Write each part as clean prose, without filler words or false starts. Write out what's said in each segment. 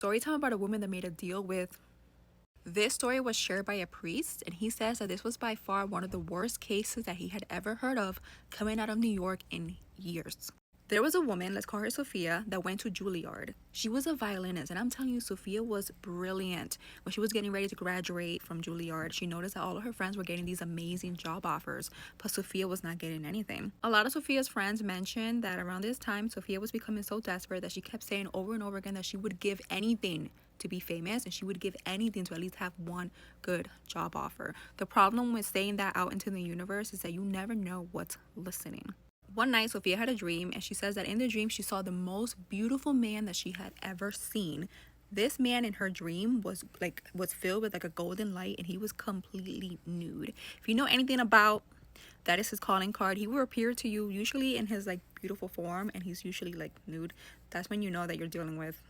Story time about a woman that made a deal with. This story was shared by a priest, and he says that this was by far one of the worst cases that he had ever heard of coming out of New York in years. There was a woman, let's call her Sophia, that went to Juilliard. She was a violinist, and I'm telling you, Sophia was brilliant. When she was getting ready to graduate from Juilliard, she noticed that all of her friends were getting these amazing job offers, but Sophia was not getting anything. A lot of Sophia's friends mentioned that around this time, Sophia was becoming so desperate that she kept saying over and over again that she would give anything to be famous, and she would give anything to at least have one good job offer. The problem with saying that out into the universe is that you never know what's listening. One night, Sophia had a dream, and she says that in the dream, she saw the most beautiful man that she had ever seen. This man in her dream was filled with like a golden light, and he was completely nude. If you know anything about that, is his calling card. He will appear to you usually in his like beautiful form, and he's usually like nude. That's when you know that you're dealing with.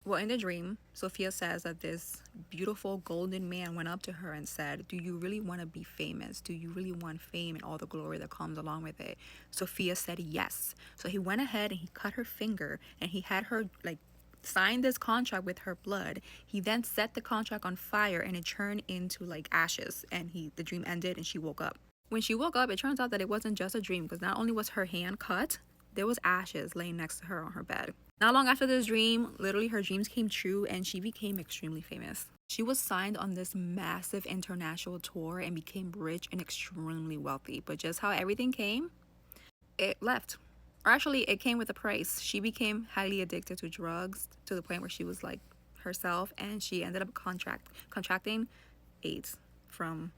Well, in the dream, Sophia says that this beautiful golden man went up to her and said, "Do you really want to be famous? Do you really want fame and all the glory that comes along with it?" Sophia said yes. So he went ahead and he cut her finger, and he had her like sign this contract with her blood. He then set the contract on fire, and it turned into like ashes, and the dream ended and she woke up. When she woke up, it turns out that it wasn't just a dream, because not only was her hand cut, there was ashes laying next to her on her bed. Not long after this dream, literally her dreams came true, and she became extremely famous. She was signed on this massive international tour and became rich and extremely wealthy. But just how everything came, it left. Or actually, it came with a price. She became highly addicted to drugs to the point where she was like herself, and she ended up contracting AIDS from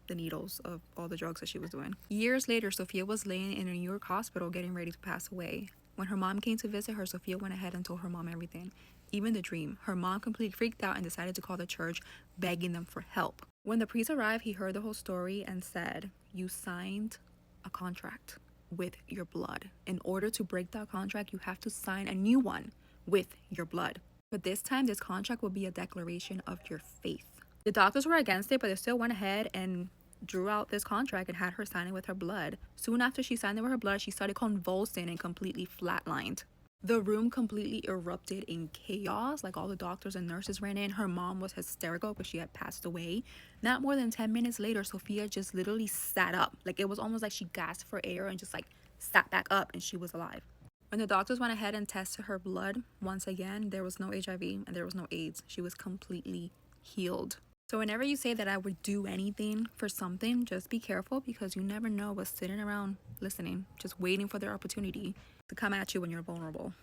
the needles of all the drugs that she was doing. Years later, Sophia was laying in a New York hospital getting ready to pass away. When her mom came to visit her, Sophia went ahead and told her mom everything, even the dream. Her mom completely freaked out and decided to call the church, begging them for help. When the priest arrived, he heard the whole story and said, "You signed a contract with your blood. In order to break that contract, you have to sign a new one with your blood. But this time, this contract will be a declaration of your faith." The doctors were against it, but they still went ahead and drew out this contract and had her sign it with her blood. Soon after she signed it with her blood, she started convulsing and completely flatlined. The room completely erupted in chaos. Like, all the doctors and nurses ran in. Her mom was hysterical because she had passed away. Not more than 10 minutes later, Sophia just literally sat up. Like, it was almost like she gasped for air and just like sat back up, and she was alive. When the doctors went ahead and tested her blood once again, there was no HIV and there was no AIDS. She was completely healed. So whenever you say that I would do anything for something, just be careful, because you never know what's sitting around listening, just waiting for their opportunity to come at you when you're vulnerable.